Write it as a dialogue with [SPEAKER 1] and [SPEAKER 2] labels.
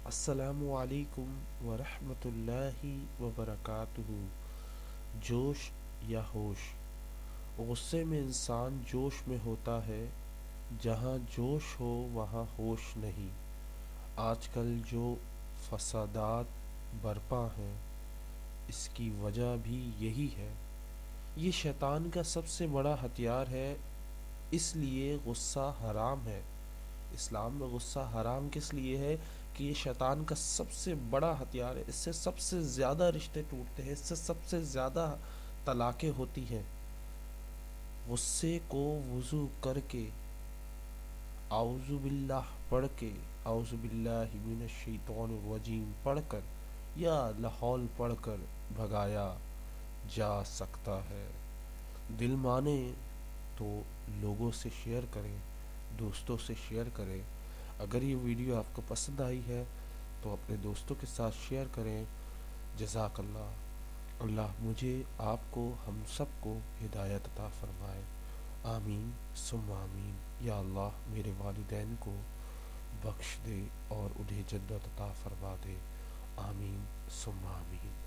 [SPEAKER 1] السلام علیکم ورحمۃ اللہ وبرکاتہ۔ جوش یا ہوش؟ غصے میں انسان جوش میں ہوتا ہے، جہاں جوش ہو وہاں ہوش نہیں۔ آج کل جو فسادات برپا ہیں، اس کی وجہ بھی یہی ہے۔ یہ شیطان کا سب سے بڑا ہتھیار ہے، اس لیے غصہ حرام ہے۔ اسلام میں غصہ حرام کس لیے ہے؟ کہ یہ شیطان کا سب سے بڑا ہتھیار ہے، اس سے سب سے زیادہ رشتے ٹوٹتے ہیں، اس سے سب سے زیادہ طلاقیں ہوتی ہیں۔ غصے کو وضو کر کے، اعوذ باللہ پڑھ کے، اعوذ باللہ من الشیطان الرجیم پڑھ کر یا لاحول پڑھ کر بھگایا جا سکتا ہے۔ دل مانے تو لوگوں سے شیئر کریں، دوستوں سے شیئر کریں۔ اگر یہ ویڈیو آپ کو پسند آئی ہے تو اپنے دوستوں کے ساتھ شیئر کریں۔ جزاک اللہ۔ اللہ مجھے، آپ کو، ہم سب کو ہدایت عطا فرمائے۔ آمین ثم آمین۔ یا اللہ میرے والدین کو بخش دے اور انہیں جنت عطا فرما دے۔ آمین ثم آمین۔